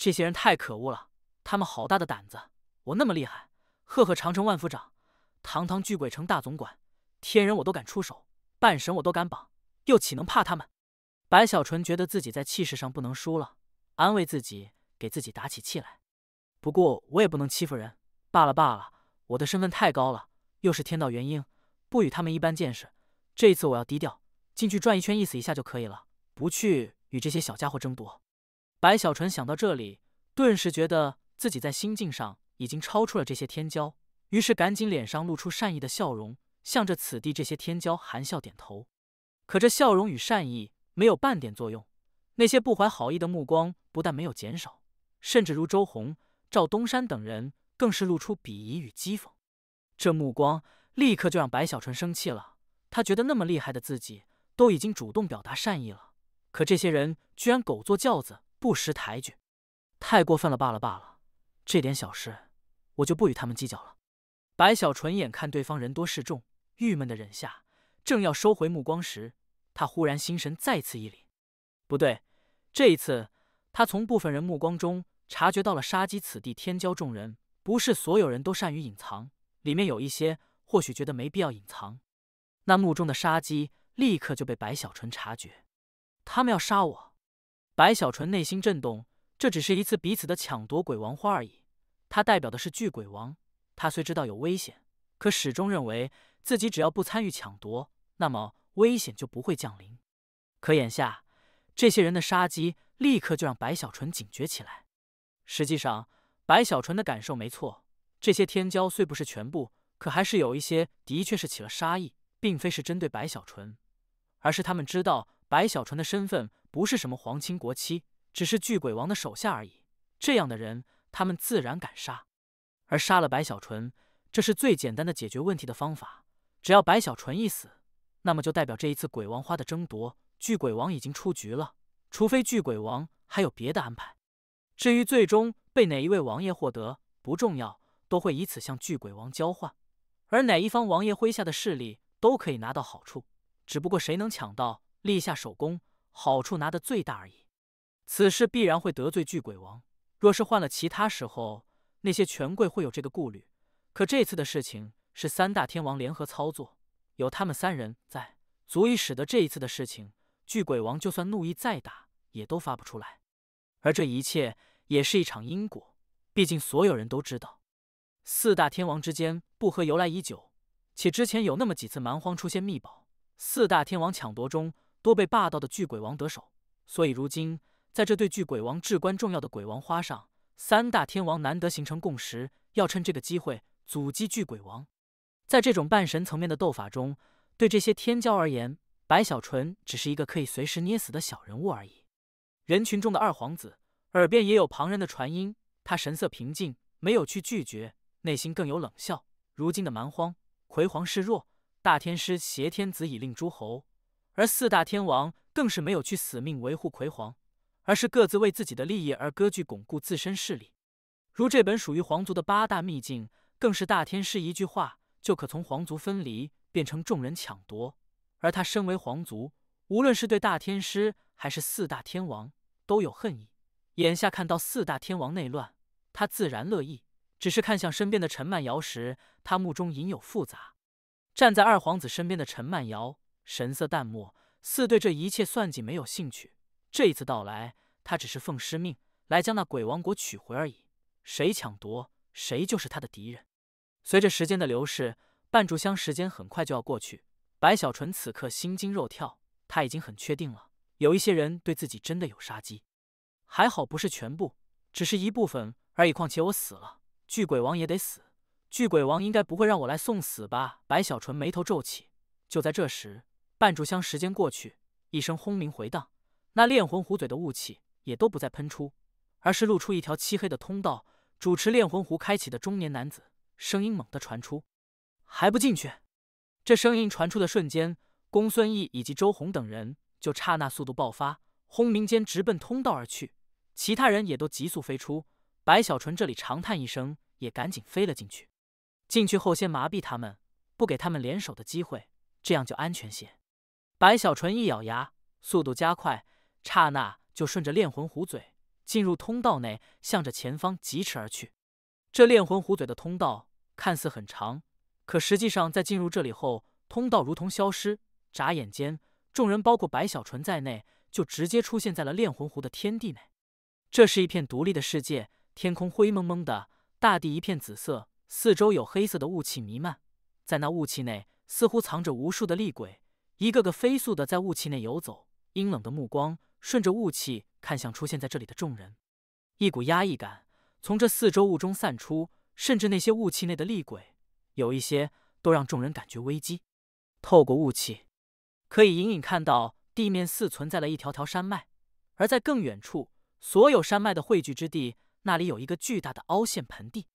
这些人太可恶了，他们好大的胆子！我那么厉害，赫赫长城万夫长，堂堂巨鬼城大总管，天人我都敢出手，半神我都敢绑，又岂能怕他们？白小纯觉得自己在气势上不能输了，安慰自己，给自己打起气来。不过我也不能欺负人，罢了，我的身份太高了，又是天道元婴，不与他们一般见识。这一次我要低调，进去转一圈，意思一下就可以了，不去与这些小家伙争夺。白小纯想到这里，顿时觉得自己在心境上已经超出了这些天骄，于是赶紧脸上露出善意的笑容，向着此地这些天骄含笑点头。可这笑容与善意没有半点作用，那些不怀好意的目光不但没有减少，甚至如周红、赵东山等人更是露出鄙夷与讥讽。这目光立刻就让白小纯生气了，他觉得那么厉害的自己都已经主动表达善意了，可这些人居然狗坐轿子，不识抬举，太过分了，罢了，这点小事我就不与他们计较了。白小纯眼看对方人多势众，郁闷的忍下，正要收回目光时，他忽然心神再次一凛。不对，这一次他从部分人目光中察觉到了杀机此地天骄众人，不是所有人都善于隐藏，里面有一些或许觉得没必要隐藏。那目中的杀机立刻就被白小纯察觉，他们要杀我！白小纯内心震动，这只是一次彼此的抢夺鬼王花而已。他代表的是巨鬼王，他虽知道有危险，可始终认为自己只要不参与抢夺，那么危险就不会降临。可眼下这些人的杀机立刻就让白小纯警觉起来。实际上白小纯的感受没错，这些天骄虽不是全部，可还是有一些的确是起了杀意，并非是针对白小纯，而是他们知道白小纯的身份不是什么皇亲国戚，只是巨鬼王的手下而已。这样的人他们自然敢杀，而杀了白小纯，这是最简单的解决问题的方法。只要白小纯一死，那么就代表这一次鬼王花的争夺，巨鬼王已经出局了，除非巨鬼王还有别的安排。至于最终被哪一位王爷获得不重要，都会以此向巨鬼王交换，而哪一方王爷麾下的势力都可以拿到好处，只不过谁能抢到，立下手功，好处拿得最大而已。此事必然会得罪巨鬼王，若是换了其他时候，那些权贵会有这个顾虑，可这次的事情是三大天王联合操作，有他们三人在，足以使得这一次的事情，巨鬼王就算怒意再大，也都发不出来。而这一切也是一场因果，毕竟所有人都知道，四大天王之间不和由来已久，且之前有那么几次蛮荒出现秘宝，四大天王抢夺中多被霸道的巨鬼王得手，所以如今在这对巨鬼王至关重要的鬼王花上，三大天王难得形成共识，要趁这个机会阻击巨鬼王。在这种半神层面的斗法中，对这些天骄而言，白小纯只是一个可以随时捏死的小人物而已。人群中的二皇子耳边也有旁人的传音，他神色平静，没有去拒绝，内心更有冷笑。如今的蛮荒，魁皇示弱，大天师挟天子以令诸侯，而四大天王更是没有去死命维护魁皇，而是各自为自己的利益而割据，巩固自身势力。如这本属于皇族的八大秘境，更是大天师一句话就可从皇族分离，变成众人抢夺。而他身为皇族，无论是对大天师还是四大天王，都有恨意。眼下看到四大天王内乱，他自然乐意，只是看向身边的陈曼瑶时，他目中隐有复杂。站在二皇子身边的陈曼瑶神色淡漠，似对这一切算计没有兴趣。这一次到来，他只是奉师命来将那鬼王国取回而已，谁抢夺，谁就是他的敌人。随着时间的流逝，半炷香时间很快就要过去，白小纯此刻心惊肉跳，他已经很确定了，有一些人对自己真的有杀机。还好不是全部，只是一部分而已，况且我死了，巨鬼王也得死，巨鬼王应该不会让我来送死吧？白小纯眉头皱起。就在这时，半炷香时间过去，一声轰鸣回荡，那炼魂壶嘴的雾气也都不再喷出，而是露出一条漆黑的通道。主持炼魂壶开启的中年男子声音猛地传出：“还不进去！”这声音传出的瞬间，公孙毅以及周红等人就刹那速度爆发，轰鸣间直奔通道而去。其他人也都急速飞出，白小纯这里长叹一声，也赶紧飞了进去。进去后先麻痹他们，不给他们联手的机会，这样就安全些。白小纯一咬牙，速度加快，刹那就顺着炼魂壶嘴进入通道内，向着前方疾驰而去。这炼魂壶嘴的通道看似很长，可实际上在进入这里后，通道如同消失，眨眼间，众人包括白小纯在内，就直接出现在了炼魂壶的天地内。这是一片独立的世界，天空灰蒙蒙的，大地一片紫色，四周有黑色的雾气弥漫，在那雾气内似乎藏着无数的厉鬼，一个个飞速的在雾气内游走，阴冷的目光顺着雾气看向出现在这里的众人，一股压抑感从这四周雾中散出，甚至那些雾气内的厉鬼，有一些都让众人感觉危机。透过雾气，可以隐隐看到地面似存在了一条条山脉，而在更远处，所有山脉的汇聚之地，那里有一个巨大的凹陷盆地。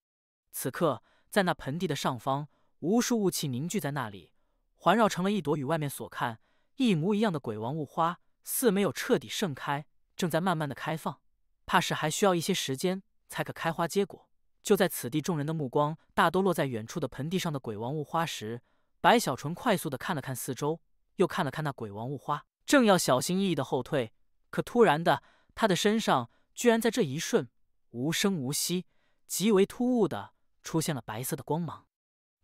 此刻，在那盆地的上方，无数雾气凝聚在那里，环绕成了一朵与外面所看一模一样的鬼王雾花，似没有彻底盛开，正在慢慢的开放，怕是还需要一些时间才可开花结果。就在此地众人的目光大都落在远处的盆地上的鬼王雾花时，白小纯快速的看了看四周，又看了看那鬼王雾花，正要小心翼翼的后退，可突然的，他的身上居然在这一瞬无声无息、极为突兀的出现了白色的光芒。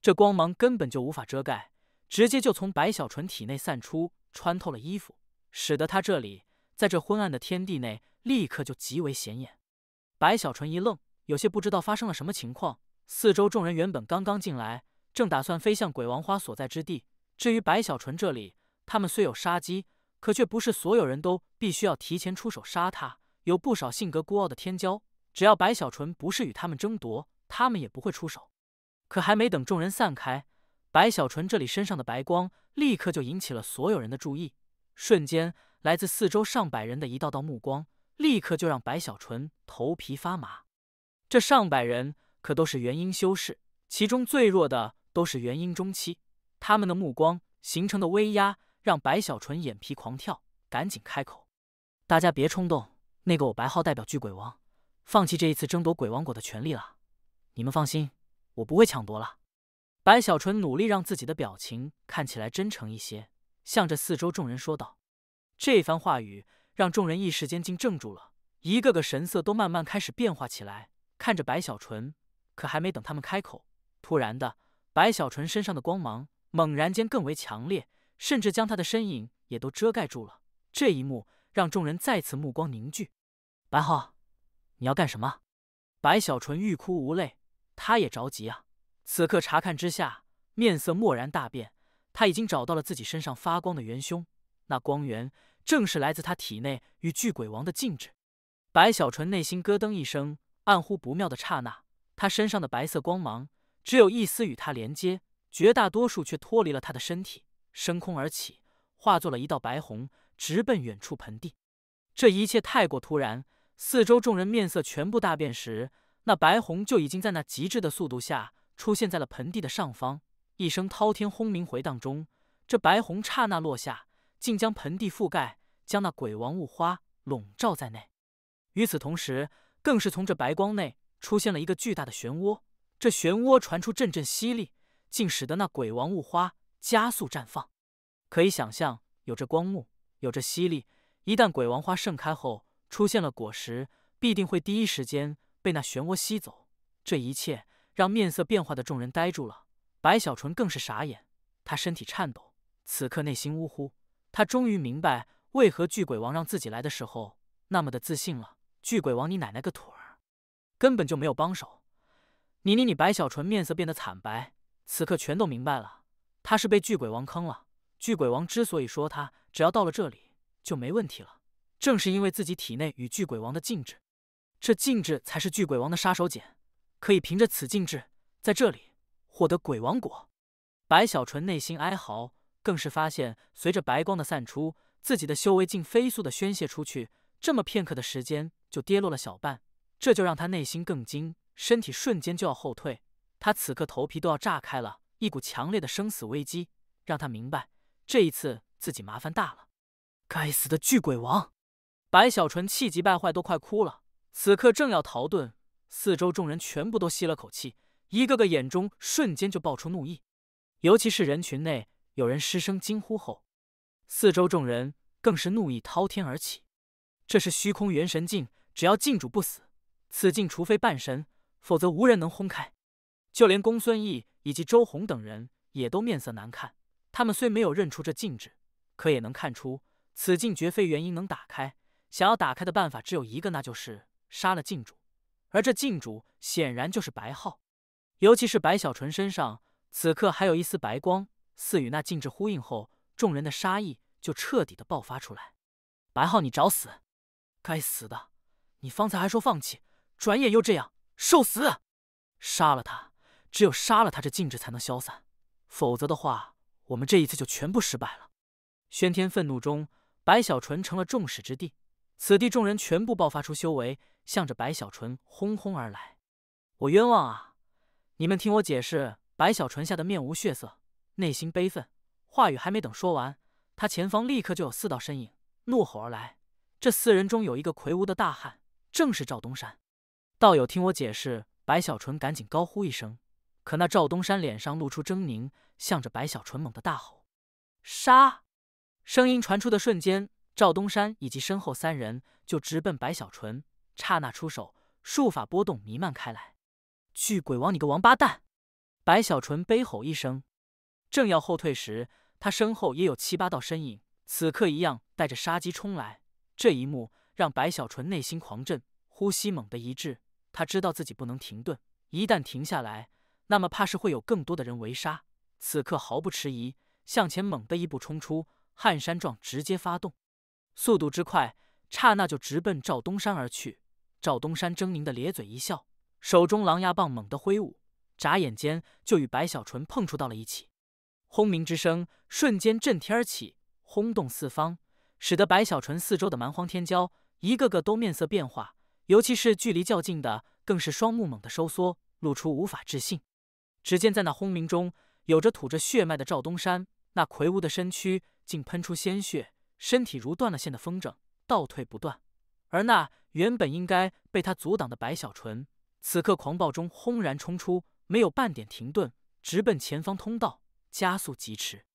这光芒根本就无法遮盖，直接就从白小纯体内散出，穿透了衣服，使得他这里在这昏暗的天地内立刻就极为显眼。白小纯一愣，有些不知道发生了什么情况。四周众人原本刚刚进来，正打算飞向鬼王花所在之地。至于白小纯这里，他们虽有杀机，可却不是所有人都必须要提前出手杀他。有不少性格孤傲的天骄，只要白小纯不是与他们争夺，他们也不会出手。可还没等众人散开，白小纯这里身上的白光立刻就引起了所有人的注意。瞬间，来自四周上百人的一道道目光，立刻就让白小纯头皮发麻。这上百人可都是元婴修士，其中最弱的都是元婴中期，他们的目光形成的威压让白小纯眼皮狂跳，赶紧开口：“大家别冲动，那个我白浩代表巨鬼王，放弃这一次争夺鬼王果的权利了。你们放心，我不会抢夺了。”白小纯努力让自己的表情看起来真诚一些，向着四周众人说道。这番话语让众人一时间竟怔住了，一个个神色都慢慢开始变化起来，看着白小纯。可还没等他们开口，突然的，白小纯身上的光芒猛然间更为强烈，甚至将他的身影也都遮盖住了。这一幕让众人再次目光凝聚。白浩，你要干什么？白小纯欲哭无泪，他也着急啊。此刻查看之下，面色蓦然大变，他已经找到了自己身上发光的元凶，那光源正是来自他体内与巨鬼王的禁制。白小纯内心咯噔一声，暗乎不妙的刹那，他身上的白色光芒只有一丝与他连接，绝大多数却脱离了他的身体，升空而起，化作了一道白虹，直奔远处盆地。这一切太过突然，四周众人面色全部大变时，那白虹就已经在那极致的速度下出现在了盆地的上方。一声滔天轰鸣回荡中，这白虹刹那落下，竟将盆地覆盖，将那鬼王雾花笼罩在内。与此同时，更是从这白光内出现了一个巨大的漩涡，这漩涡传出阵阵吸力，竟使得那鬼王雾花加速绽放。可以想象，有这光幕，有这吸力，一旦鬼王花盛开后出现了果实，必定会第一时间被那漩涡吸走。这一切让面色变化的众人呆住了，白小纯更是傻眼，他身体颤抖，此刻内心呜呼，他终于明白为何巨鬼王让自己来的时候那么的自信了。巨鬼王你奶奶个腿儿，根本就没有帮手。你白小纯面色变得惨白，此刻全都明白了，他是被巨鬼王坑了。巨鬼王之所以说他只要到了这里就没问题了，正是因为自己体内与巨鬼王的禁制，这禁制才是巨鬼王的杀手锏，可以凭着此禁制在这里获得鬼王果。白小纯内心哀嚎，更是发现随着白光的散出，自己的修为竟飞速的宣泄出去，这么片刻的时间就跌落了小半，这就让他内心更惊，身体瞬间就要后退。他此刻头皮都要炸开了，一股强烈的生死危机让他明白，这一次自己麻烦大了。该死的巨鬼王！白小纯气急败坏，都快哭了。此刻正要逃遁，四周众人全部都吸了口气，一个个眼中瞬间就爆出怒意。尤其是人群内有人失声惊呼后，四周众人更是怒意滔天而起。这是虚空元神镜只要禁主不死，此境除非半神，否则无人能轰开。就连公孙毅以及周洪等人也都面色难看。他们虽没有认出这禁制，可也能看出此境绝非原因能打开。想要打开的办法只有一个，那就是杀了禁主。而这禁主显然就是白皓，尤其是白小纯身上此刻还有一丝白光，似与那禁制呼应后，众人的杀意就彻底的爆发出来。白皓，你找死！该死的！你方才还说放弃，转眼又这样，受死！杀了他！只有杀了他，这禁制才能消散，否则的话，我们这一次就全部失败了。喧天愤怒中，白小纯成了众矢之的。此地众人全部爆发出修为，向着白小纯轰轰而来。我冤枉啊！你们听我解释。白小纯吓得面无血色，内心悲愤。话语还没等说完，他前方立刻就有4道身影怒吼而来。这4人中有一个魁梧的大汉，正是赵东山。道友听我解释。白小纯赶紧高呼一声，可那赵东山脸上露出狰狞，向着白小纯猛地大吼：“杀！”声音传出的瞬间，赵东山以及身后3人就直奔白小纯，刹那出手，术法波动弥漫开来。巨鬼王，你个王八蛋！白小纯悲吼一声，正要后退时，他身后也有7、8道身影，此刻一样带着杀机冲来。这一幕让白小纯内心狂震，呼吸猛地一滞。他知道自己不能停顿，一旦停下来，那么怕是会有更多的人围杀。此刻毫不迟疑，向前猛地一步冲出，撼山状直接发动，速度之快，刹那就直奔赵东山而去。赵东山狰狞的咧嘴一笑，手中狼牙棒猛地挥舞，眨眼间就与白小纯碰触到了一起。轰鸣之声瞬间震天而起，轰动四方，使得白小纯四周的蛮荒天骄一个个都面色变化。尤其是距离较近的，更是双目猛地收缩，露出无法置信。只见在那轰鸣中，有着吐着血脉的赵东山，那魁梧的身躯竟喷出鲜血，身体如断了线的风筝，倒退不断。而那原本应该被他阻挡的白小纯，此刻狂暴中轰然冲出，没有半点停顿，直奔前方通道，加速疾驰。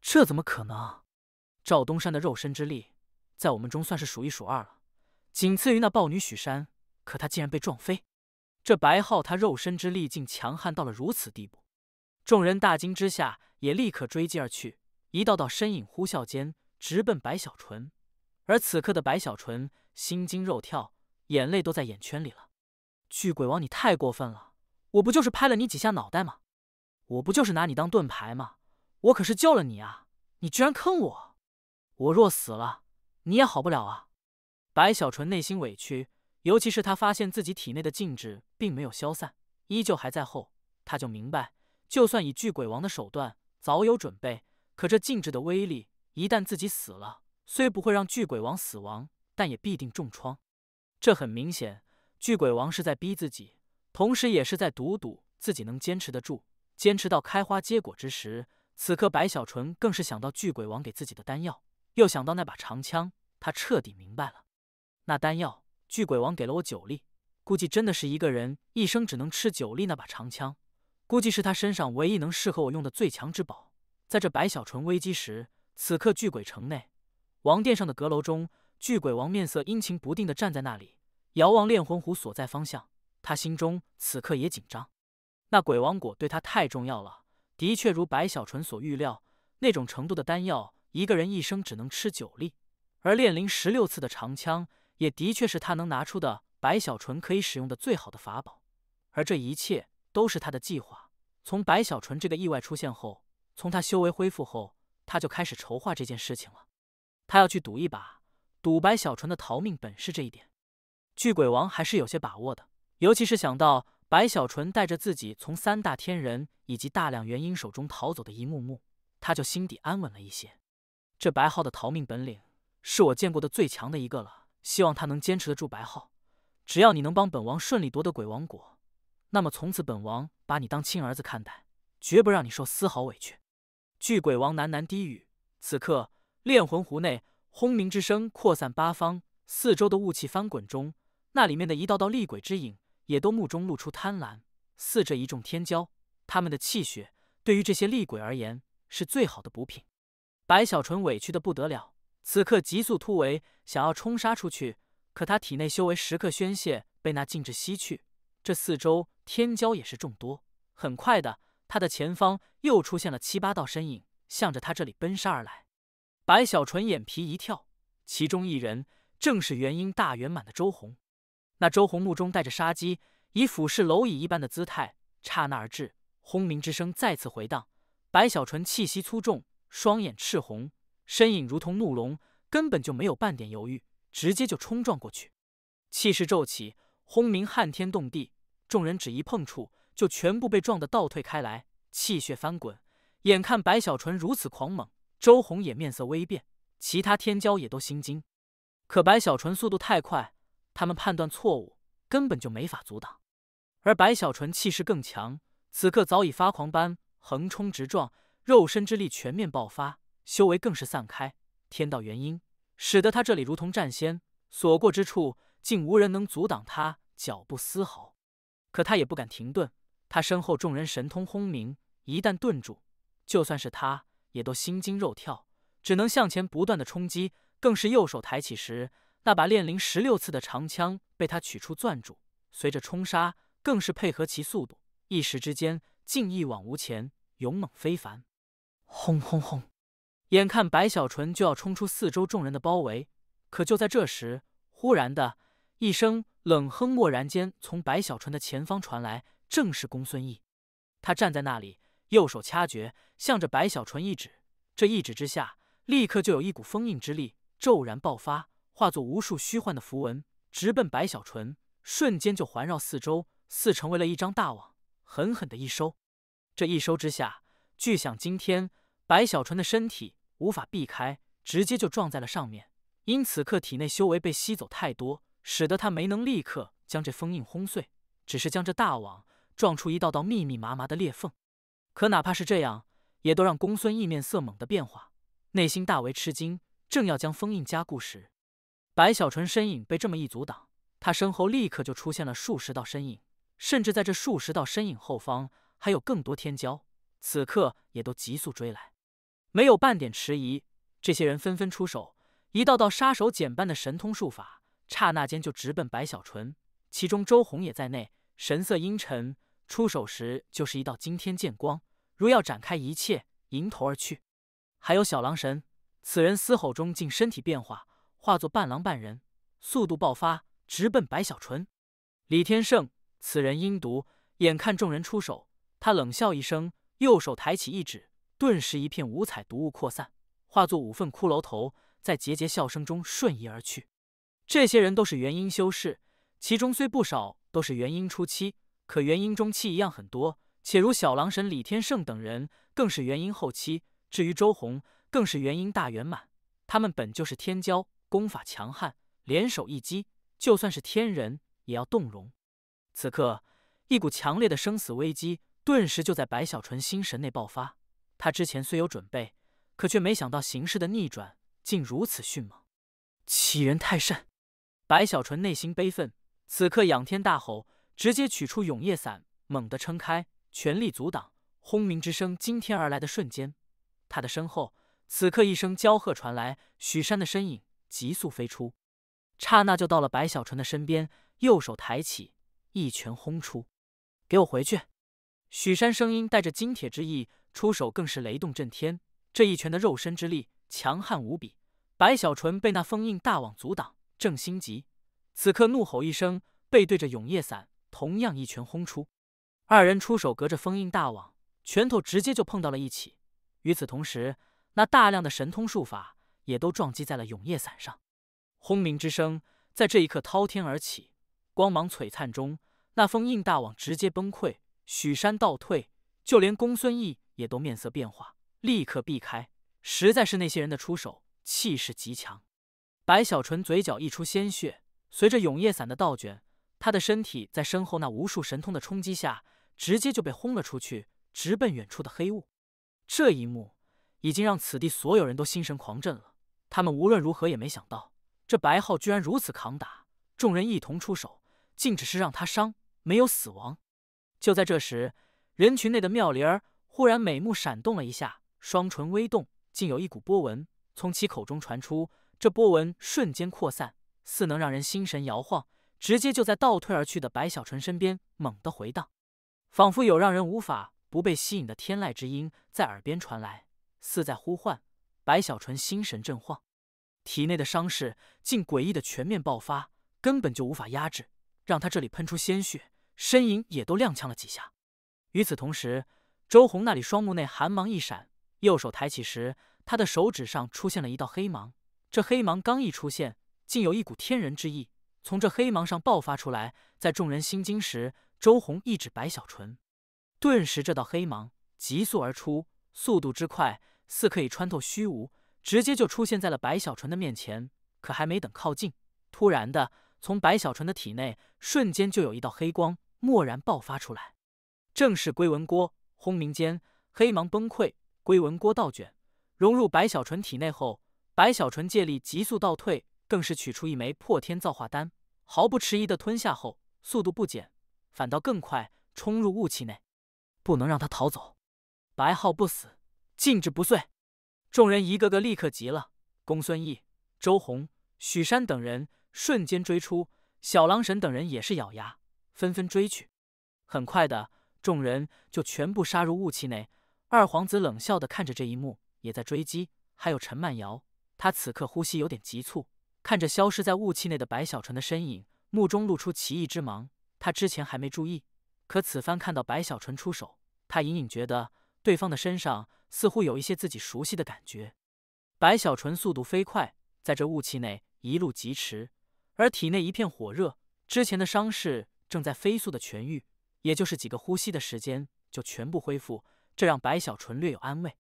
这怎么可能？赵东山的肉身之力，在我们中算是数一数二了。仅次于那豹女许山，可他竟然被撞飞。这白皓他肉身之力竟强悍到了如此地步，众人大惊之下，也立刻追击而去。一道道身影呼啸间直奔白小纯，而此刻的白小纯心惊肉跳，眼泪都在眼圈里了。巨鬼王，你太过分了！我不就是拍了你几下脑袋吗？我不就是拿你当盾牌吗？我可是救了你啊！你居然坑我！我若死了，你也好不了啊！白小纯内心委屈，尤其是他发现自己体内的禁制并没有消散，依旧还在后，他就明白，就算以巨鬼王的手段早有准备，可这禁制的威力，一旦自己死了，虽不会让巨鬼王死亡，但也必定重创。这很明显，巨鬼王是在逼自己，同时也是在赌自己能坚持得住，坚持到开花结果之时。此刻白小纯更是想到巨鬼王给自己的丹药，又想到那把长枪，他彻底明白了。那丹药，巨鬼王给了我9粒，估计真的是一个人一生只能吃9粒。那把长枪，估计是他身上唯一能适合我用的最强之宝。在这白小纯危机时，此刻巨鬼城内王殿上的阁楼中，巨鬼王面色阴晴不定地站在那里，遥望炼魂湖所在方向。他心中此刻也紧张，那鬼王果对他太重要了。的确如白小纯所预料，那种程度的丹药，一个人一生只能吃9粒，而炼灵16次的长枪，也的确是他能拿出的白小纯可以使用的最好的法宝。而这一切都是他的计划。从白小纯这个意外出现后，从他修为恢复后，他就开始筹划这件事情了。他要去赌一把，赌白小纯的逃命本事。这一点巨鬼王还是有些把握的，尤其是想到白小纯带着自己从3大天人以及大量元婴手中逃走的一幕幕，他就心底安稳了一些。这白皓的逃命本领是我见过的最强的一个了，希望他能坚持得住。白皓，只要你能帮本王顺利夺得鬼王果，那么从此本王把你当亲儿子看待，绝不让你受丝毫委屈。巨鬼王喃喃低语。此刻炼魂湖内轰鸣之声扩散八方，四周的雾气翻滚中，那里面的一道道厉鬼之影也都目中露出贪婪。似这一众天骄，他们的气血对于这些厉鬼而言是最好的补品。白小纯委屈的不得了，此刻急速突围，想要冲杀出去，可他体内修为时刻宣泄，被那禁制吸去。这四周天骄也是众多，很快的，他的前方又出现了7、8道身影，向着他这里奔杀而来。白小纯眼皮一跳，其中一人正是元婴大圆满的周鸿。那周鸿目中带着杀机，以俯视蝼蚁一般的姿态刹那而至，轰鸣之声再次回荡。白小纯气息粗重，双眼赤红，身影如同怒龙，根本就没有半点犹豫，直接就冲撞过去。气势骤起，轰鸣撼天动地，众人只一碰触，就全部被撞得倒退开来，气血翻滚。眼看白小纯如此狂猛，周鸿也面色微变，其他天骄也都心惊。可白小纯速度太快，他们判断错误，根本就没法阻挡。而白小纯气势更强，此刻早已发狂般横冲直撞，肉身之力全面爆发，修为更是散开，天道元婴，使得他这里如同战仙，所过之处竟无人能阻挡他脚步丝毫。可他也不敢停顿，他身后众人神通轰鸣，一旦顿住，就算是他也都心惊肉跳，只能向前不断的冲击。更是右手抬起时，那把炼灵16次的长枪被他取出攥住，随着冲杀更是配合其速度，一时之间竟一往无前，勇猛非凡。轰轰轰！眼看白小纯就要冲出四周众人的包围，可就在这时，忽然的一声冷哼蓦然间从白小纯的前方传来，正是公孙毅。他站在那里，右手掐诀，向着白小纯一指，这一指之下，立刻就有一股封印之力骤然爆发，化作无数虚幻的符文，直奔白小纯，瞬间就环绕四周，似成为了一张大网，狠狠的一收。这一收之下，巨响惊天，白小纯的身体无法避开，直接就撞在了上面。因此刻体内修为被吸走太多，使得他没能立刻将这封印轰碎，只是将这大网撞出一道道密密麻麻的裂缝。可哪怕是这样，也都让公孙毅面色猛地变化，内心大为吃惊。正要将封印加固时，白小纯身影被这么一阻挡，他身后立刻就出现了数十道身影，甚至在这数十道身影后方还有更多天骄，此刻也都急速追来。没有半点迟疑，这些人纷纷出手，一道道杀手锏般的神通术法，刹那间就直奔白小纯，其中周鸿也在内，神色阴沉，出手时就是一道惊天剑光，如要展开一切，迎头而去。还有小狼神，此人嘶吼中竟身体变化，化作半狼半人，速度爆发，直奔白小纯。李天胜，此人阴毒，眼看众人出手，他冷笑一声，右手抬起一指，顿时一片五彩毒雾扩散，化作5份骷髅头，在桀桀笑声中瞬移而去。这些人都是元婴修士，其中虽不少都是元婴初期，可元婴中期一样很多，且如小狼神李天胜等人更是元婴后期，至于周鸿更是元婴大圆满。他们本就是天骄，功法强悍，联手一击，就算是天人也要动容。此刻一股强烈的生死危机顿时就在白小纯心神内爆发，他之前虽有准备，可却没想到形势的逆转竟如此迅猛，欺人太甚。白小纯内心悲愤，此刻仰天大吼，直接取出永夜伞，猛地撑开，全力阻挡。轰鸣之声惊天而来的瞬间，他的身后此刻一声娇喝传来，许山的身影急速飞出，刹那就到了白小纯的身边，右手抬起，一拳轰出。给我回去！许山声音带着金铁之意，出手更是雷动震天，这一拳的肉身之力强悍无比。白小纯被那封印大网阻挡，正心急，此刻怒吼一声，背对着永夜伞，同样一拳轰出。二人出手隔着封印大网，拳头直接就碰到了一起。与此同时，那大量的神通术法也都撞击在了永夜伞上。轰鸣之声在这一刻滔天而起，光芒璀璨中，那封印大网直接崩溃，许山倒退，就连公孙毅也都面色变化，立刻避开。实在是那些人的出手气势极强。白小纯嘴角溢出鲜血，随着永夜伞的倒卷，他的身体在身后那无数神通的冲击下，直接就被轰了出去，直奔远处的黑雾。这一幕已经让此地所有人都心神狂震了，他们无论如何也没想到，这白浩居然如此扛打，众人一同出手，竟只是让他伤，没有死亡。就在这时，人群内的妙龄儿忽然美目闪动了一下，双唇微动，竟有一股波纹从其口中传出，这波纹瞬间扩散，似能让人心神摇晃，直接就在倒退而去的白小纯身边猛地回荡，仿佛有让人无法不被吸引的天籁之音在耳边传来，似在呼唤。白小纯心神震晃，体内的伤势竟诡异的全面爆发，根本就无法压制，让他这里喷出鲜血，呻吟也都踉跄了几下。与此同时，周红那里双目内寒芒一闪，右手抬起时，他的手指上出现了一道黑芒。这黑芒刚一出现，竟有一股天人之意从这黑芒上爆发出来。在众人心惊时，周红一指白小纯，顿时这道黑芒急速而出，速度之快，似可以穿透虚无，直接就出现在了白小纯的面前。可还没等靠近，突然的，从白小纯的体内瞬间就有一道黑光蓦然爆发出来，正是龟纹锅。轰鸣间，黑芒崩溃，龟纹锅倒卷，融入白小纯体内后，白小纯借力急速倒退，更是取出一枚破天造化丹，毫不迟疑的吞下后，速度不减，反倒更快，冲入雾气内。不能让他逃走，白浩不死，禁制不遂。众人一个个立刻急了，公孙毅、周红、许山等人瞬间追出，小狼神等人也是咬牙，纷纷追去。很快的，众人就全部杀入雾气内。二皇子冷笑的看着这一幕，也在追击。还有陈曼瑶，他此刻呼吸有点急促，看着消失在雾气内的白小纯的身影，目中露出奇异之芒。他之前还没注意，可此番看到白小纯出手，他隐隐觉得对方的身上似乎有一些自己熟悉的感觉。白小纯速度飞快，在这雾气内一路疾驰，而体内一片火热，之前的伤势正在飞速的痊愈，也就是几个呼吸的时间就全部恢复，这让白小纯略有安慰。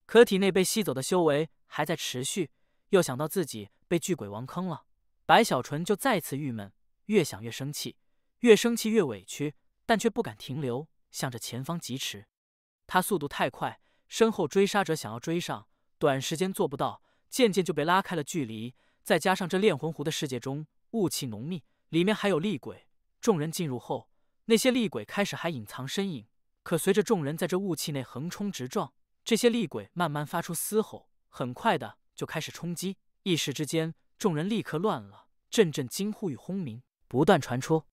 可体内被吸走的修为还在持续，又想到自己被巨鬼王坑了，白小纯就再次郁闷，越想越生气，越生气越委屈，但却不敢停留，向着前方疾驰。他速度太快，身后追杀者想要追上，短时间做不到，渐渐就被拉开了距离。再加上这炼魂湖的世界中雾气浓密，里面还有厉鬼，众人进入后，那些厉鬼开始还隐藏身影，可随着众人在这雾气内横冲直撞，这些厉鬼慢慢发出嘶吼，很快的就开始冲击。一时之间，众人立刻乱了，阵阵惊呼与轰鸣不断传出。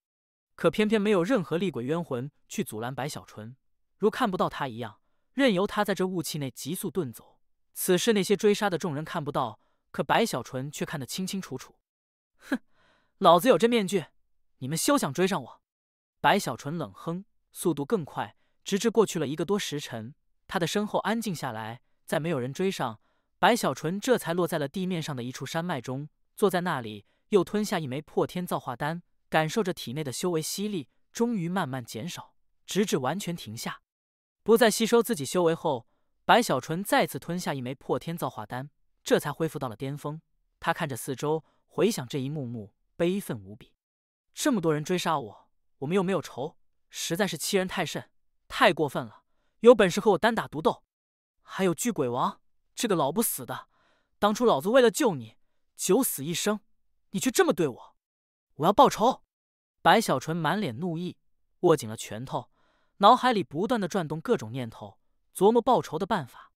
可偏偏没有任何厉鬼冤魂去阻拦白小纯，如看不到他一样，任由他在这雾气内急速遁走。此事那些追杀的众人看不到，可白小纯却看得清清楚楚。哼，老子有这面具，你们休想追上我！白小纯冷哼，速度更快，直至过去了1个多时辰，他的身后安静下来，再没有人追上，白小纯这才落在了地面上的一处山脉中，坐在那里，又吞下一枚破天造化丹，感受着体内的修为吸力，终于慢慢减少，直至完全停下。不再吸收自己修为后，白小纯再次吞下一枚破天造化丹，这才恢复到了巅峰。他看着四周，回想这一幕幕，悲愤无比。这么多人追杀我，我们又没有仇，实在是欺人太甚，太过分了！有本事和我单打独斗！还有巨鬼王，这个老不死的，当初老子为了救你，九死一生，你却这么对我，我要报仇！白小纯满脸怒意，握紧了拳头，脑海里不断的转动各种念头，琢磨报仇的办法。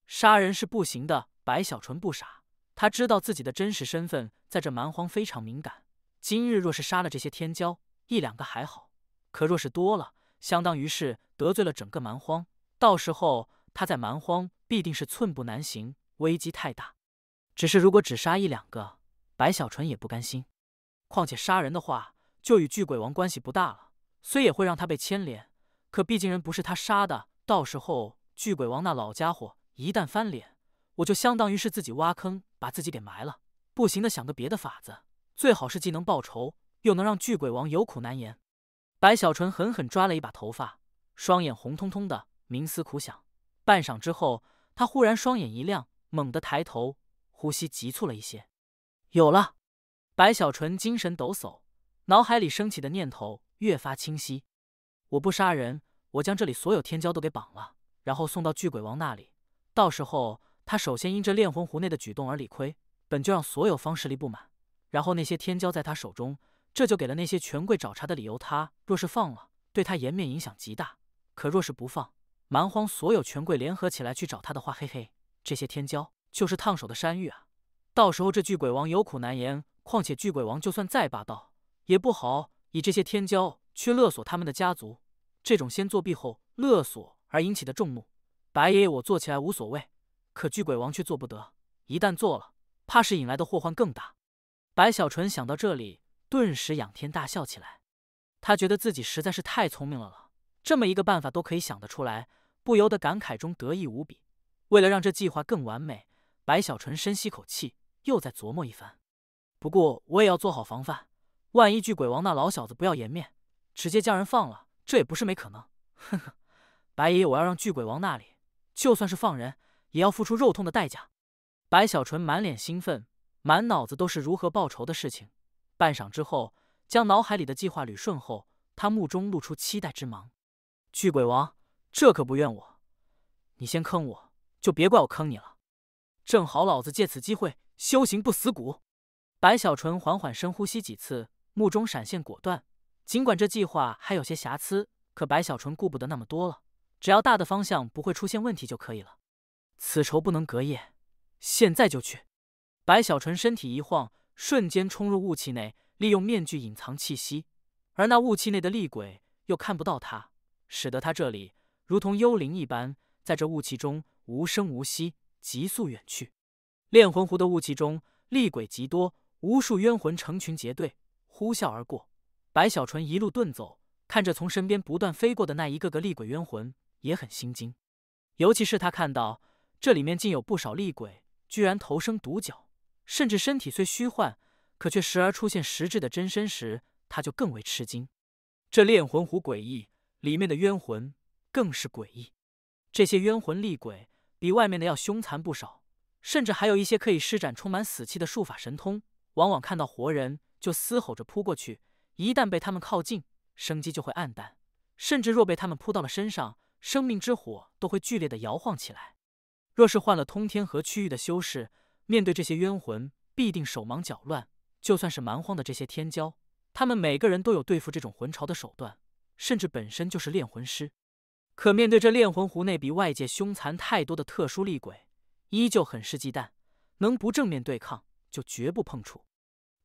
杀人是不行的，白小纯不傻，他知道自己的真实身份在这蛮荒非常敏感。今日若是杀了这些天骄1、2个还好，可若是多了，相当于是得罪了整个蛮荒，到时候他在蛮荒必定是寸步难行，危机太大。只是如果只杀1、2个，白小纯也不甘心。况且杀人的话，就与巨鬼王关系不大了，虽也会让他被牵连，可毕竟人不是他杀的，到时候巨鬼王那老家伙一旦翻脸，我就相当于是自己挖坑把自己给埋了。不行的，想个别的法子，最好是既能报仇，又能让巨鬼王有苦难言。白小纯狠狠抓了一把头发，双眼红彤彤的，冥思苦想。半晌之后，他忽然双眼一亮，猛地抬头，呼吸急促了一些。有了！白小纯精神抖擞，脑海里升起的念头越发清晰。我不杀人，我将这里所有天骄都给绑了，然后送到巨鬼王那里。到时候他首先因这炼魂湖内的举动而理亏，本就让所有方势力不满，然后那些天骄在他手中，这就给了那些权贵找茬的理由。他若是放了，对他颜面影响极大；可若是不放，蛮荒所有权贵联合起来去找他的话，嘿嘿，这些天骄就是烫手的山芋啊！到时候这巨鬼王有苦难言，况且巨鬼王就算再霸道，也不好以这些天骄去勒索他们的家族。这种先作弊后勒索而引起的众怒，白爷爷我做起来无所谓，可巨鬼王却做不得。一旦做了，怕是引来的祸患更大。白小纯想到这里，顿时仰天大笑起来。他觉得自己实在是太聪明了，这么一个办法都可以想得出来，不由得感慨中得意无比。为了让这计划更完美，白小纯深吸口气，又再琢磨一番。不过我也要做好防范，万一巨鬼王那老小子不要颜面，直接将人放了，这也不是没可能。呵呵，白爷爷我要让巨鬼王那里，就算是放人，也要付出肉痛的代价。白小纯满脸兴奋，满脑子都是如何报仇的事情。半晌之后，将脑海里的计划捋顺后，他目中露出期待之芒。巨鬼王，这可不怨我，你先坑我，就别怪我坑你了。正好老子借此机会修行不死骨。白小纯缓缓深呼吸几次，目中闪现果断。尽管这计划还有些瑕疵，可白小纯顾不得那么多了，只要大的方向不会出现问题就可以了。此仇不能隔夜，现在就去。白小纯身体一晃，瞬间冲入雾气内，利用面具隐藏气息，而那雾气内的厉鬼又看不到他，使得他这里如同幽灵一般，在这雾气中无声无息，急速远去。炼魂湖的雾气中，厉鬼极多，无数冤魂成群结队，呼啸而过。白小纯一路遁走，看着从身边不断飞过的那一个个厉鬼冤魂，也很心惊。尤其是他看到这里面竟有不少厉鬼居然头生独角，甚至身体虽虚幻，可却时而出现实质的真身时，他就更为吃惊。这炼魂湖诡异，里面的冤魂更是诡异。这些冤魂厉鬼比外面的要凶残不少，甚至还有一些可以施展充满死气的术法神通，往往看到活人就嘶吼着扑过去，一旦被他们靠近，生机就会暗淡，甚至若被他们扑到了身上，生命之火都会剧烈的摇晃起来。若是换了通天河区域的修士，面对这些冤魂，必定手忙脚乱。就算是蛮荒的这些天骄，他们每个人都有对付这种魂巢的手段，甚至本身就是炼魂师。可面对这炼魂湖内比外界凶残太多的特殊厉鬼，依旧很是忌惮，能不正面对抗就绝不碰触。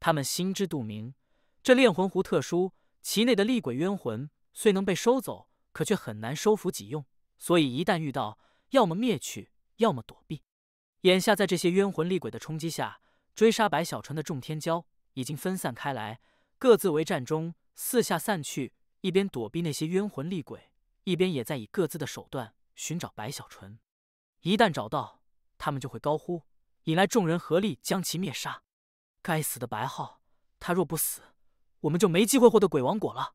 他们心知肚明，这炼魂湖特殊，其内的厉鬼冤魂虽能被收走，可却很难收服己用，所以一旦遇到，要么灭去，要么躲避。眼下在这些冤魂厉鬼的冲击下，追杀白小纯的众天骄已经分散开来，各自为战中，四下散去，一边躲避那些冤魂厉鬼，一边也在以各自的手段寻找白小纯。一旦找到，他们就会高呼，引来众人合力将其灭杀。该死的白浩，他若不死，我们就没机会获得鬼王果了。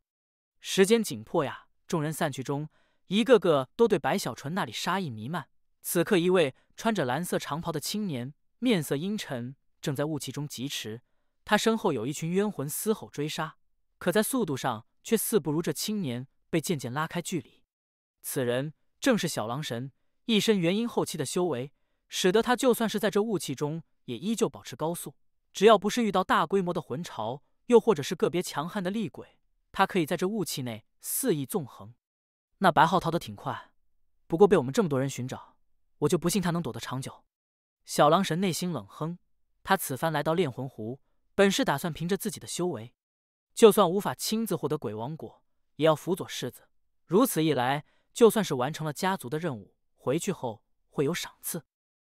时间紧迫呀！众人散去中，一个个都对白小纯那里杀意弥漫。此刻，一位穿着蓝色长袍的青年，面色阴沉，正在雾气中疾驰。他身后有一群冤魂嘶吼追杀，可在速度上却似不如这青年，被渐渐拉开距离。此人正是小狼神，一身元婴后期的修为，使得他就算是在这雾气中，也依旧保持高速。只要不是遇到大规模的魂巢，又或者是个别强悍的厉鬼，他可以在这雾气内肆意纵横。那白浩逃得挺快，不过被我们这么多人寻找，我就不信他能躲得长久。小狼神内心冷哼，他此番来到炼魂湖，本是打算凭着自己的修为，就算无法亲自获得鬼王果，也要辅佐世子。如此一来，就算是完成了家族的任务，回去后会有赏赐。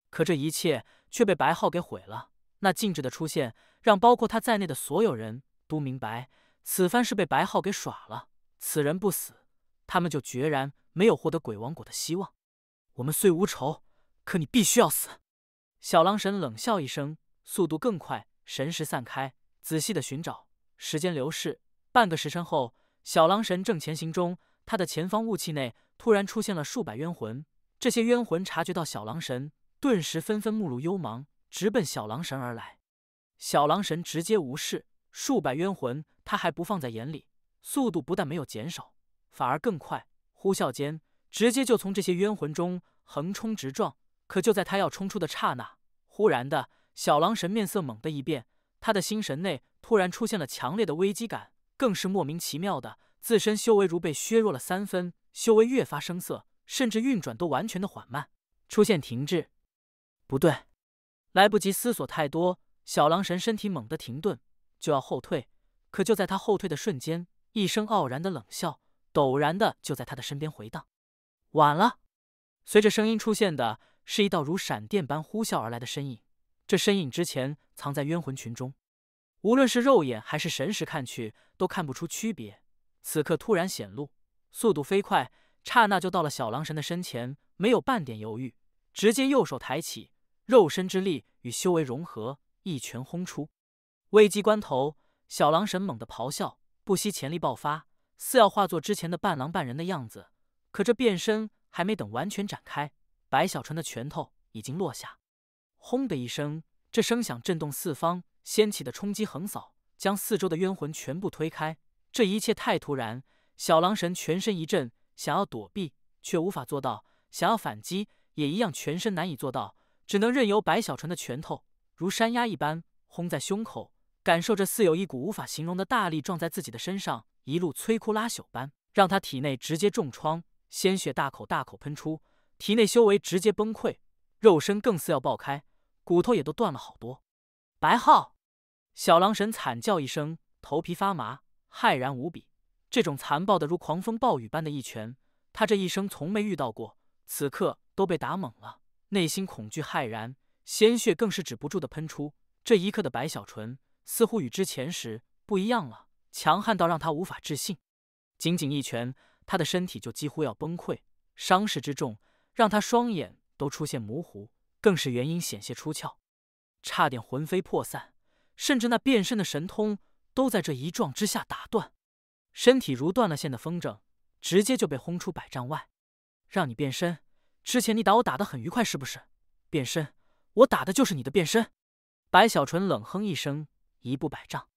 可这一切却被白浩给毁了。那禁制的出现，让包括他在内的所有人都明白，此番是被白浩给耍了。此人不死，他们就决然没有获得鬼王果的希望。我们虽无仇，可你必须要死。小狼神冷笑一声，速度更快，神识散开，仔细的寻找。时间流逝，半个时辰后，小狼神正前行中，他的前方雾气内突然出现了数百冤魂。这些冤魂察觉到小狼神，顿时纷纷目露幽芒，直奔小狼神而来。小狼神直接无视，数百冤魂他还不放在眼里，速度不但没有减少，反而更快，呼啸间直接就从这些冤魂中横冲直撞。可就在他要冲出的刹那，忽然的，小狼神面色猛地一变，他的心神内突然出现了强烈的危机感，更是莫名其妙的，自身修为如被削弱了3分，修为越发生涩，甚至运转都完全的缓慢，出现停滞。不对，来不及思索太多，小狼神身体猛地停顿，就要后退，可就在他后退的瞬间，一声傲然的冷笑陡然的就在他的身边回荡。晚了！随着声音出现的是一道如闪电般呼啸而来的身影，这身影之前藏在冤魂群中，无论是肉眼还是神识看去都看不出区别，此刻突然显露，速度飞快，刹那就到了小狼神的身前，没有半点犹豫，直接右手抬起，肉身之力与修为融合，一拳轰出。危机关头，小狼神猛地咆哮，不惜潜力爆发，似要化作之前的半狼半人的样子。可这变身还没等完全展开，白小纯的拳头已经落下。轰的一声，这声响震动四方，掀起的冲击横扫，将四周的冤魂全部推开。这一切太突然，小狼神全身一震，想要躲避却无法做到，想要反击也一样全身难以做到，只能任由白小纯的拳头如山压一般轰在胸口，感受着似有一股无法形容的大力撞在自己的身上，一路摧枯拉朽般，让他体内直接重创，鲜血大口大口喷出，体内修为直接崩溃，肉身更似要爆开，骨头也都断了好多。白浩！小狼神惨叫一声，头皮发麻，骇然无比。这种残暴的如狂风暴雨般的一拳，他这一生从没遇到过，此刻都被打懵了，内心恐惧骇然，鲜血更是止不住的喷出。这一刻的白小纯似乎与之前时不一样了，强悍到让他无法置信。仅仅一拳，他的身体就几乎要崩溃，伤势之重让他双眼都出现模糊，更是元婴显现出窍，差点魂飞魄散，甚至那变身的神通都在这一撞之下打断，身体如断了线的风筝，直接就被轰出100丈外。让你变身，之前你打我打得很愉快是不是？变身，我打的就是你的变身。白小纯冷哼一声，一步100丈。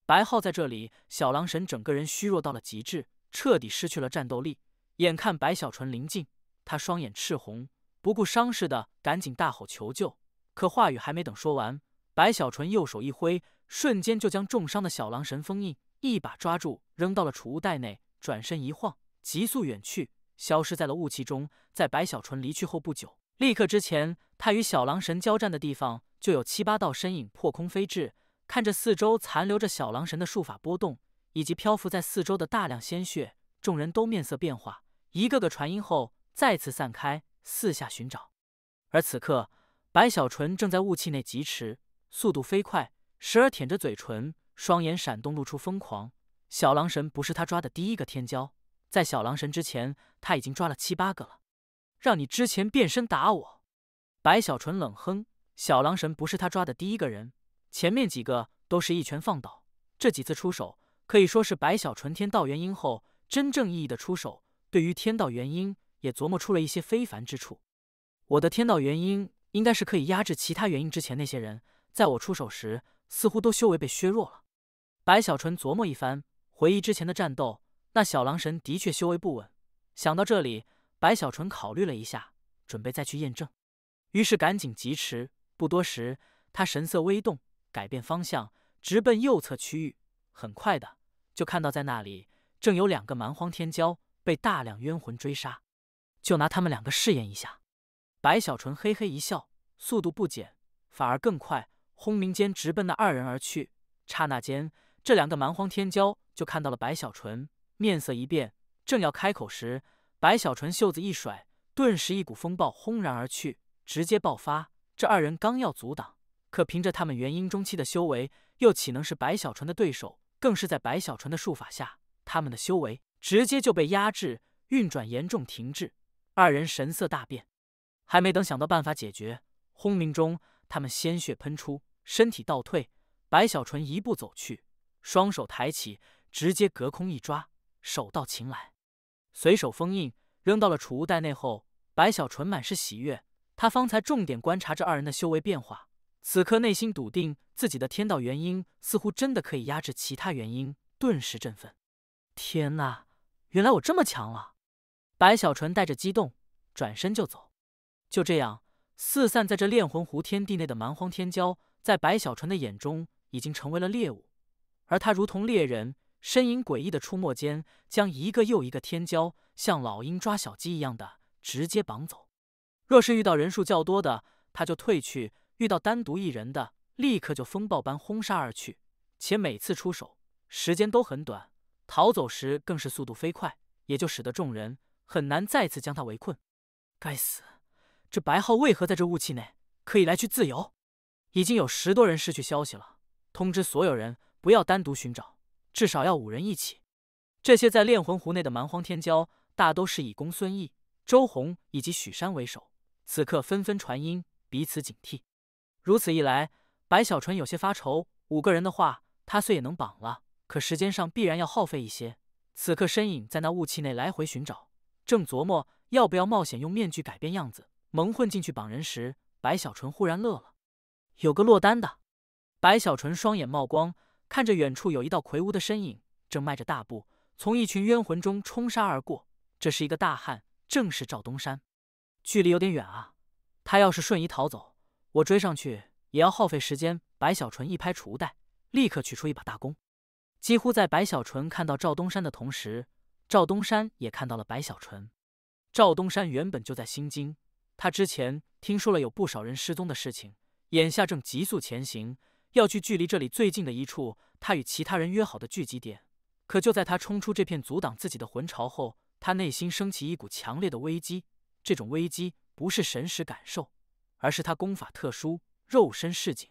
白浩在这里，小狼神整个人虚弱到了极致，彻底失去了战斗力。眼看白小纯临近，他双眼赤红，不顾伤势的赶紧大吼求救。可话语还没等说完，白小纯右手一挥，瞬间就将重伤的小狼神封印，一把抓住，扔到了储物袋内，转身一晃，急速远去，消失在了雾气中。在白小纯离去后不久，立刻之前他与小狼神交战的地方就有7、8道身影破空飞至。看着四周残留着小狼神的术法波动，以及漂浮在四周的大量鲜血，众人都面色变化，一个个传音后再次散开，四下寻找。而此刻，白小纯正在雾气内疾驰，速度飞快，时而舔着嘴唇，双眼闪动，露出疯狂。小狼神不是他抓的第一个天骄，在小狼神之前，他已经抓了7、8个了。让你之前变身打我！白小纯冷哼，小狼神不是他抓的第一个人。前面几个都是一拳放倒，这几次出手可以说是白小纯天道元婴后真正意义的出手，对于天道元婴也琢磨出了一些非凡之处。我的天道元婴应该是可以压制其他元婴之前那些人，在我出手时似乎都修为被削弱了。白小纯琢磨一番，回忆之前的战斗，那小狼神的确修为不稳。想到这里，白小纯考虑了一下，准备再去验证，于是赶紧疾驰。不多时，他神色微动，改变方向，直奔右侧区域。很快的，就看到在那里正有2个蛮荒天骄被大量冤魂追杀。就拿他们2个试验一下。白小纯嘿嘿一笑，速度不减，反而更快，轰鸣间直奔那2人而去。刹那间，这2个蛮荒天骄就看到了白小纯，面色一变，正要开口时，白小纯袖子一甩，顿时一股风暴轰然而去，直接爆发。这2人刚要阻挡，可凭着他们元婴中期的修为，又岂能是白小纯的对手？更是在白小纯的术法下，他们的修为直接就被压制，运转严重停滞。2人神色大变，还没等想到办法解决，轰鸣中他们鲜血喷出，身体倒退。白小纯一步走去，双手抬起，直接隔空一抓，手到擒来，随手封印，扔到了储物袋内后，白小纯满是喜悦。他方才重点观察这2人的修为变化，此刻内心笃定自己的天道元婴似乎真的可以压制其他元婴，顿时振奋。天哪，原来我这么强了！白小纯带着激动转身就走。就这样，四散在这炼魂湖天地内的蛮荒天骄，在白小纯的眼中已经成为了猎物，而他如同猎人，身影诡异的出没间，将一个又一个天骄像老鹰抓小鸡一样的直接绑走。若是遇到人数较多的，他就退去；遇到单独1人的，立刻就风暴般轰杀而去，且每次出手时间都很短，逃走时更是速度飞快，也就使得众人很难再次将他围困。该死，这白浩为何在这雾气内可以来去自由？已经有10多人失去消息了，通知所有人不要单独寻找，至少要5人一起。这些在炼魂湖内的蛮荒天骄大都是以公孙毅、周洪以及许山为首，此刻纷纷传音，彼此警惕。如此一来，白小纯有些发愁，5个人的话，他虽也能绑了，可时间上必然要耗费一些。此刻身影在那雾气内来回寻找，正琢磨要不要冒险用面具改变样子，蒙混进去绑人时，白小纯忽然乐了，有个落单的。白小纯双眼冒光，看着远处有一道魁梧的身影，正迈着大步从一群冤魂中冲杀而过。这是一个大汉，正是赵东山。距离有点远啊，他要是瞬移逃走，我追上去也要耗费时间。白小纯一拍储物袋，立刻取出一把大弓。几乎在白小纯看到赵东山的同时，赵东山也看到了白小纯。赵东山原本就在心惊，他之前听说了有不少人失踪的事情，眼下正急速前行，要去距离这里最近的一处他与其他人约好的聚集点。可就在他冲出这片阻挡自己的魂巢后，他内心升起一股强烈的危机。这种危机不是神识感受，而是他功法特殊，肉身示警。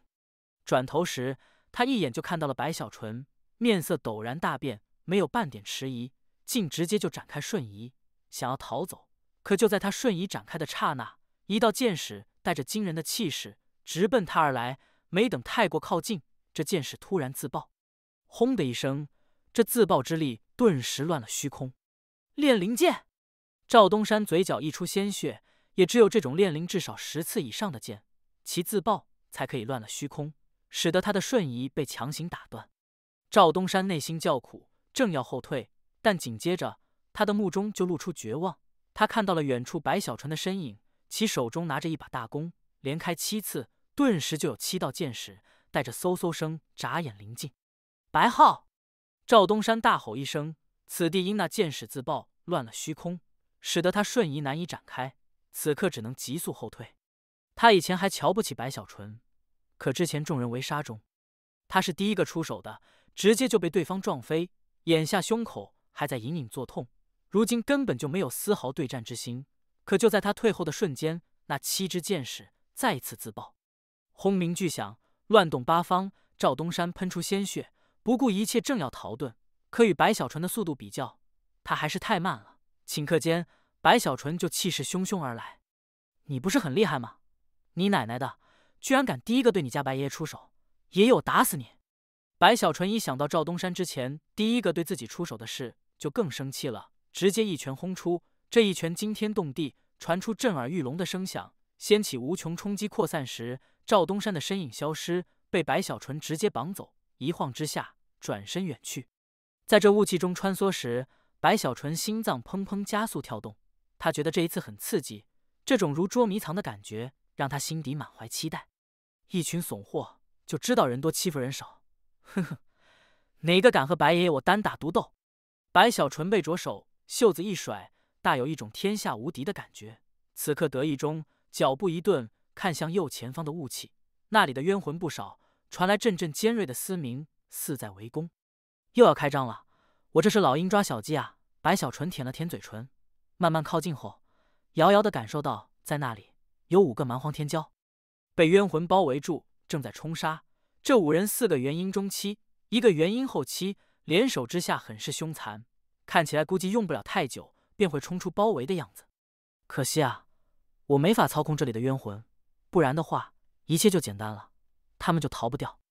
转头时，他一眼就看到了白小纯，面色陡然大变，没有半点迟疑，竟直接就展开瞬移，想要逃走。可就在他瞬移展开的刹那，一道剑矢带着惊人的气势直奔他而来。没等太过靠近，这剑矢突然自爆，轰的一声，这自爆之力顿时乱了虚空。炼灵剑！赵东山嘴角溢出鲜血，也只有这种炼灵至少10次以上的剑，其自爆才可以乱了虚空，使得他的瞬移被强行打断。赵东山内心叫苦，正要后退，但紧接着他的目中就露出绝望。他看到了远处白小纯的身影，其手中拿着一把大弓，连开7次，顿时就有7道剑矢带着嗖嗖声眨眼临近。白浩！赵东山大吼一声，此地因那剑矢自爆乱了虚空，使得他瞬移难以展开，此刻只能急速后退。他以前还瞧不起白小纯，可之前众人围杀中，他是第一个出手的，直接就被对方撞飞，眼下胸口还在隐隐作痛，如今根本就没有丝毫对战之心。可就在他退后的瞬间，那7支剑矢再次自爆，轰鸣巨响，乱动八方。赵东山喷出鲜血，不顾一切正要逃遁，可与白小纯的速度比较，他还是太慢了。顷刻间，白小纯就气势汹汹而来。你不是很厉害吗？你奶奶的，居然敢第一个对你家白爷爷出手，爷爷我打死你！白小纯一想到赵东山之前第一个对自己出手的事，就更生气了，直接一拳轰出。这一拳惊天动地，传出震耳欲聋的声响，掀起无穷冲击。扩散时，赵东山的身影消失，被白小纯直接绑走，一晃之下转身远去。在这雾气中穿梭时，白小纯心脏砰砰加速跳动，他觉得这一次很刺激，这种如捉迷藏的感觉让他心底满怀期待。一群怂货，就知道人多欺负人少，哼哼，哪个敢和白爷爷我单打独斗？白小纯背着手，袖子一甩，大有一种天下无敌的感觉。此刻得意中，脚步一顿，看向右前方的雾气，那里的冤魂不少，传来阵阵尖锐的嘶鸣，似在围攻。又要开张了，我这是老鹰抓小鸡啊！白小纯舔了舔嘴唇，慢慢靠近后，遥遥地感受到在那里有5个蛮荒天骄，被冤魂包围住，正在冲杀。这5人4个元婴中期，1个元婴后期，联手之下很是凶残，看起来估计用不了太久便会冲出包围的样子。可惜啊，我没法操控这里的冤魂，不然的话一切就简单了，他们就逃不掉。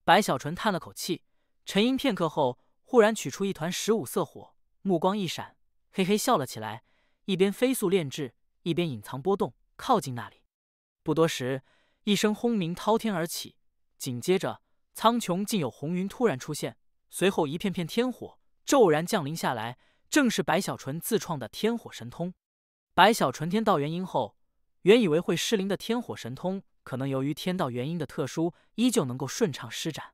白小纯叹了口气，沉吟片刻后，忽然取出一团15色火，目光一闪，嘿嘿笑了起来，一边飞速炼制，一边隐藏波动，靠近那里。不多时，一声轰鸣滔天而起，紧接着苍穹竟有红云突然出现，随后一片片天火骤然降临下来，正是白小纯自创的天火神通。白小纯天道元婴后，原以为会失灵的天火神通，可能由于天道元婴的特殊，依旧能够顺畅施展。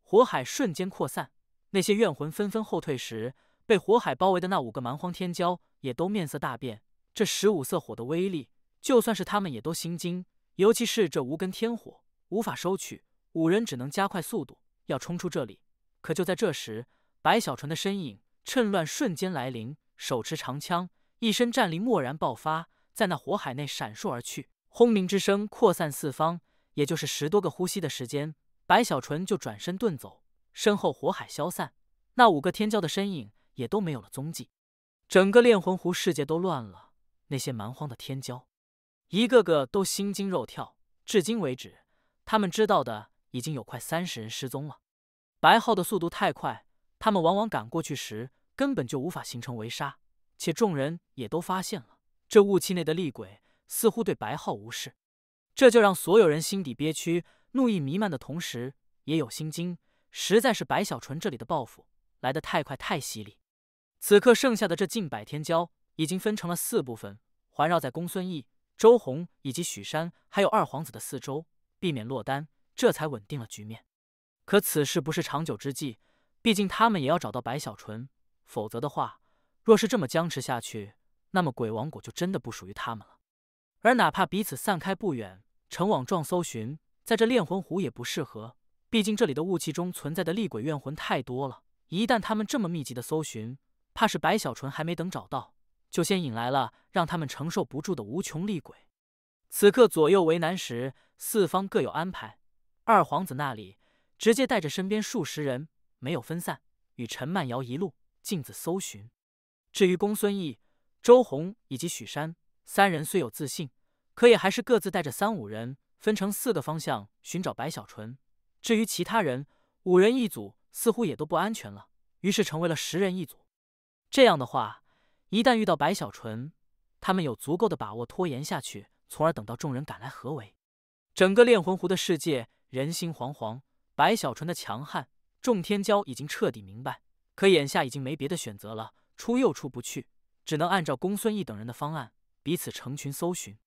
火海瞬间扩散，那些怨魂纷纷后退时，被火海包围的那5个蛮荒天骄也都面色大变。这15色火的威力，就算是他们也都心惊，尤其是这无根天火，无法收取，五人只能加快速度，要冲出这里。可就在这时，白小纯的身影趁乱瞬间来临，手持长枪，一身战力蓦然爆发，在那火海内闪烁而去。轰鸣之声扩散四方，也就是10多个呼吸的时间，白小纯就转身遁走，身后火海消散，那5个天骄的身影也都没有了踪迹。整个炼魂湖世界都乱了，那些蛮荒的天骄，一个个都心惊肉跳。至今为止，他们知道的已经有快30人失踪了。白浩的速度太快，他们往往赶过去时，根本就无法形成围杀。且众人也都发现了，这雾气内的厉鬼似乎对白浩无视，这就让所有人心底憋屈，怒意弥漫的同时，也有心惊。实在是白小纯这里的报复来得太快太犀利。此刻剩下的这近100天骄已经分成了4部分，环绕在公孙毅、周弘以及许山还有二皇子的四周，避免落单，这才稳定了局面。可此事不是长久之计，毕竟他们也要找到白小纯，否则的话，若是这么僵持下去，那么鬼王国就真的不属于他们了。而哪怕彼此散开不远，成网状搜寻，在这炼魂湖也不适合，毕竟这里的雾气中存在的厉鬼怨魂太多了，一旦他们这么密集的搜寻，怕是白小纯还没等找到，就先引来了让他们承受不住的无穷厉鬼。此刻左右为难时，四方各有安排。二皇子那里直接带着身边数十人，没有分散，与陈曼瑶一路径自搜寻。至于公孙毅、周弘以及许山3人虽有自信，可也还是各自带着3、5人，分成4个方向寻找白小纯。至于其他人，5人一组似乎也都不安全了，于是成为了10人一组。这样的话，一旦遇到白小纯，他们有足够的把握拖延下去，从而等到众人赶来合围。整个炼魂湖的世界人心惶惶，白小纯的强悍，众天骄已经彻底明白，可眼下已经没别的选择了，出又出不去，只能按照公孙毅等人的方案，彼此成群搜寻。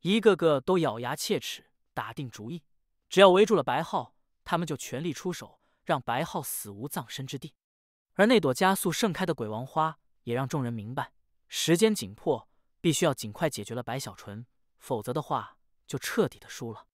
一个个都咬牙切齿，打定主意，只要围住了白浩，他们就全力出手，让白浩死无葬身之地。而那朵加速盛开的鬼王花也让众人明白，时间紧迫，必须要尽快解决了白小纯，否则的话就彻底的输了。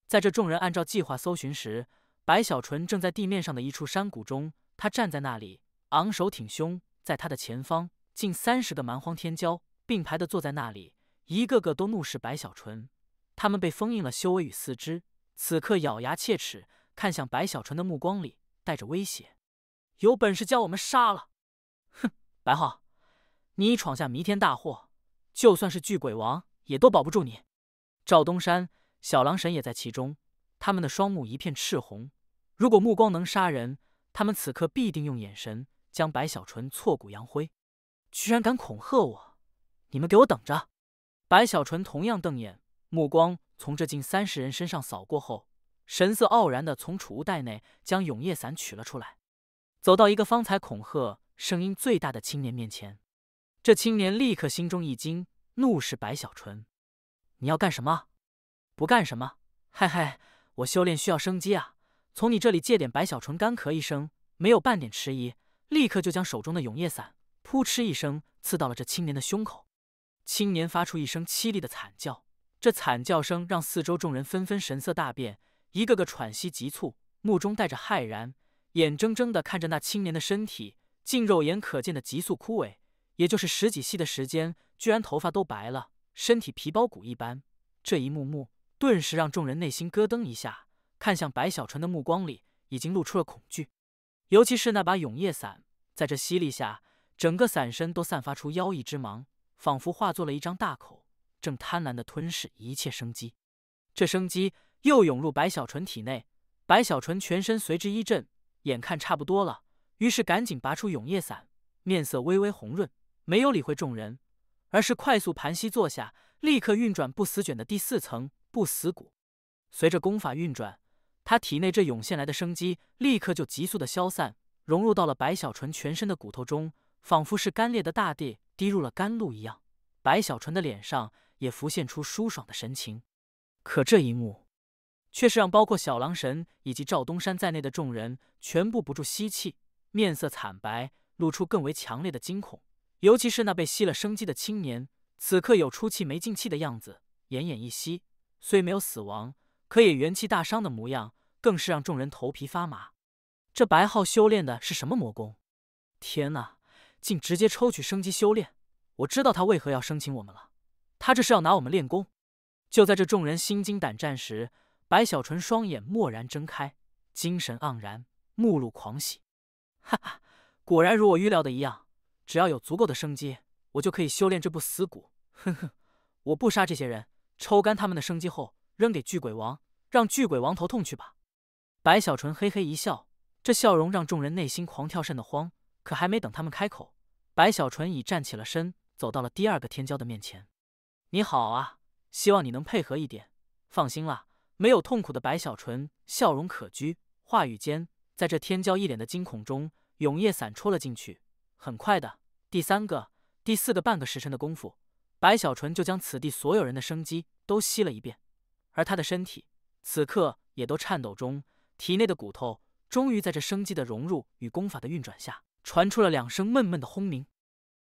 在这众人按照计划搜寻时，白小纯正在地面上的一处山谷中，他站在那里，昂首挺胸，在他的前方近30个蛮荒天骄并排的坐在那里，一个个都怒视白小纯。他们被封印了修为与四肢，此刻咬牙切齿，看向白小纯的目光里带着威胁：有本事将我们杀了！哼，白浩，你已闯下弥天大祸，就算是巨鬼王也都保不住你。赵东山、小狼神也在其中，他们的双目一片赤红。如果目光能杀人，他们此刻必定用眼神将白小纯挫骨扬灰。居然敢恐吓我，你们给我等着！白小纯同样瞪眼，目光从这近30人身上扫过后，神色傲然地从储物袋内将永夜伞取了出来，走到一个方才恐吓声音最大的青年面前。这青年立刻心中一惊，怒视白小纯：你要干什么？不干什么，嘿嘿，我修炼需要生机啊，从你这里借点。白小纯干咳一声，没有半点迟疑，立刻就将手中的永夜伞扑哧一声刺到了这青年的胸口。青年发出一声凄厉的惨叫，这惨叫声让四周众人纷纷神色大变，一个个喘息急促，目中带着骇然，眼睁睁地看着那青年的身体近肉眼可见的急速枯萎，也就是10几息的时间，居然头发都白了，身体皮包骨一般。这一幕幕顿时让众人内心咯噔一下，看向白小纯的目光里已经露出了恐惧。尤其是那把永夜伞，在这吸力下，整个伞身都散发出妖异之芒，仿佛化作了一张大口，正贪婪地吞噬一切生机。这生机又涌入白小纯体内，白小纯全身随之一震，眼看差不多了，于是赶紧拔出永夜伞，面色微微红润，没有理会众人，而是快速盘膝坐下，立刻运转不死卷的第4层不死骨。随着功法运转，他体内这涌现来的生机立刻就急速的消散，融入到了白小纯全身的骨头中，仿佛是干裂的大地滴入了甘露一样。白小纯的脸上也浮现出舒爽的神情。可这一幕却是让包括小狼神以及赵东山在内的众人全部不住吸气，面色惨白，露出更为强烈的惊恐。尤其是那被吸了生机的青年，此刻有出气没进气的样子，奄奄一息，虽没有死亡，可也元气大伤的模样，更是让众人头皮发麻。这白浩修炼的是什么魔功？天哪，竟直接抽取升级修炼！我知道他为何要生擒我们了，他这是要拿我们练功。就在这众人心惊胆战时，白小纯双眼蓦然睁开，精神盎然，目露狂喜。哈哈，果然如我预料的一样，只要有足够的生机，我就可以修炼这部死蛊。哼哼，我不杀这些人，抽干他们的生机后扔给巨鬼王，让巨鬼王头痛去吧。白小纯嘿嘿一笑，这笑容让众人内心狂跳瘆得慌。可还没等他们开口，白小纯已站起了身，走到了第二个天骄的面前。你好啊，希望你能配合一点。放心啦，没有痛苦的白小纯笑容可掬，话语间，在这天骄一脸的惊恐中，永夜伞戳了进去。很快的，第3个、第4个半个时辰的功夫，白小纯就将此地所有人的生机都吸了一遍，而他的身体此刻也都颤抖中，体内的骨头终于在这生机的融入与功法的运转下，传出了2声闷闷的轰鸣。